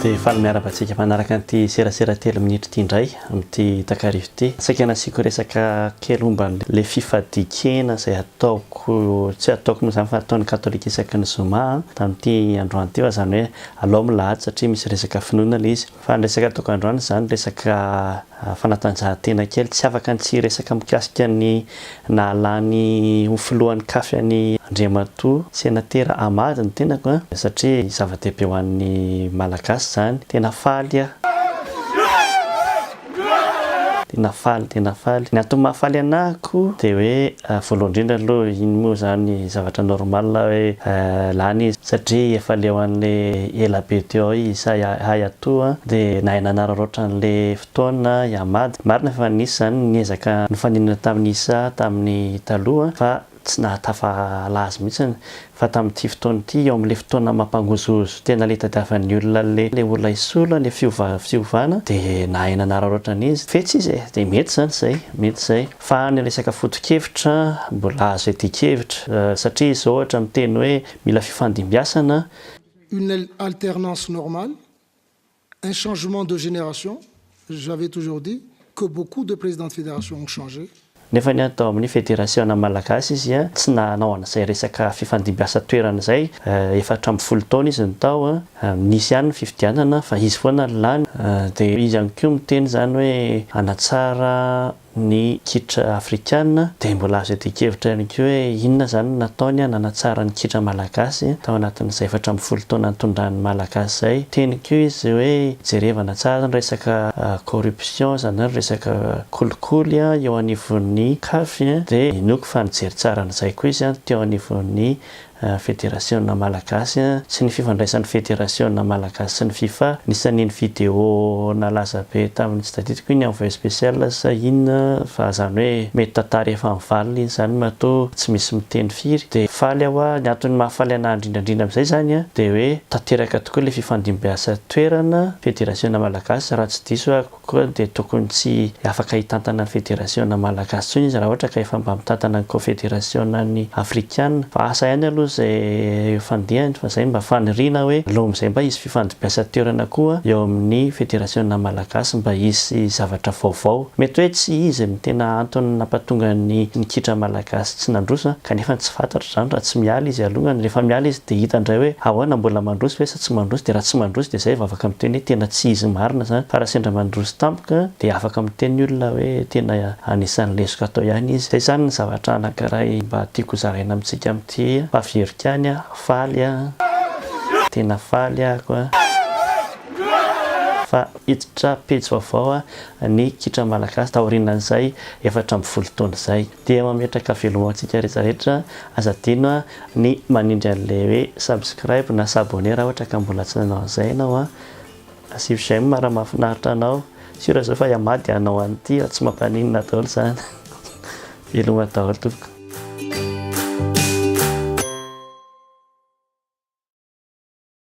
dia faly miarabantsika manaraka an'ity serasera telo minitra ity indray amin'ity takarivo ity. Saika nasiko resaka kely momba le fifadikena izay ataoko tsy ataoko moa izany fa ataon'ny katolika isaky ny zoma tamin'ity androany ity, fa izany hoe alao milahady satria misy resaka finoana ilay izy. Fa ny resaka ataoko androany izany resaka fanatanjahantena kely, tsy afaka tsy resaka mikasika ny nahalany filohan'ny kafy any Andriamatoa senatera Amady ny tenako satria zava-dehibe ho an'ny malagasy izany. Tena faly tena faly. Ny antony mahafaly anahako dia hoe voalohany indrindra aloha iny moa izany zavatra normal hoe lany izy satria efa leo an'le elabe teo isa hay atoa dia nahay nanararaotra an'le fotoana i Amady. Marina fa nisy izany niezaka nofaninana tamin'ny isa tamin'ny taloha fa tsy nahatafalazy mihitsy, fa tamin'ity fotoana ity eo amin'ilay fotoana mampangozozo tena le tadiavan'ny olona le olona isola le fiovana dia nahay nanararaotra an'izy fetsy izy dia mety izay fa ny resaka foto-kevitra mbola azo ety-kevitra satria izy ohatra miteny hoe mila fifandimbiasana, une alternance normale, un changement de génération. J'avais toujours dit que beaucoup de présidents de fédération ont changé. Nefa ny atao amin'ny federasiona malagasy izy tsy nanao an'izay resaka fifandimbiasa toerana izay, 4 taona izy ny tao nisy ihany ny fifidianana fa izy foana ny lany dia izy ihany koa miteny izany hoe hanatsara ny kitra afrikana dia mbola azo ety-kevitra ihany koa hoe inona izany nataony nanatsara ny kitra malagasy tao anatin'izay 4 taona nitondrany malagasy izay. Teny koa izy hoe jerevana tsara ny resaka corruption izany ny resaka kolikoly eo anivon'ny kafy dia inoko fa nijery tsara n'izay koa izy teo anivon'ny federasiona malagasy sy ny fifandraisan'ny federasiona malagasy sy ny FIFA. Nisan'iny vidéo nalaza be tamin'ny tsy tadidiko iny envoyé spécial sa inona fa izany hoe mety tantara efa mivalina iny izany matoa tsy misy miteny firy dia faly aho. Ny antony mahafaly anahy indrindrandrindra amin'izay izany dia hoe tanteraka tokoa le fifandimbiasa toerana federasiona malagasy. Raha tsy diso koa dia tokony tsy afaka hitantana ny federasiona malagasy tsony izy raha ohatra ka efa mba mitantana ny confédération ny afrikana fa asa ihany aloha izay fandihany fa izay mba faniriana hoe aloha amin'izay mba hisy fifandimbiasa toerana koa eo amin'ny federasiona malagasy, mba hisy zavatra vaovao. Mety hoe tsy izy ny tena antony nampatonga ny kitra malagasy tsy nandroso kanefa tsy fantatra izany raha tsy miala izy alohany. Rehefa miala izy dia hita indray hoe ahoana mbola mandroso ve sa tsy mandroso, dia raha tsy mandroso dia izay vao afaka miteny hoe tena tsy izy marina izany. Fa raha sendra mandroso tampoka dia afaka miteny olona hoe tena anisan'ny lesoko atao ihany izy. Izay izany ny zavatra anankiray mba tiako zaraina amintsika amin'ity fahaverikany faly tena faly ahako fa hiditra pejy vaovao ny kitra malagasy taorianan'izay 4 taona izay. Dia mametraka velomantsika rehetrarehetra aza adino ny manindry an'ilay hoe subscribe na s'abonner raha ohatra ka mbola tsy nanao an'izay ianao asivy j'aime raha mahafinaritra anao. Sura zao fa Amady anao an'ity tsy mampaninona daholo izany veloma daholo tompoko.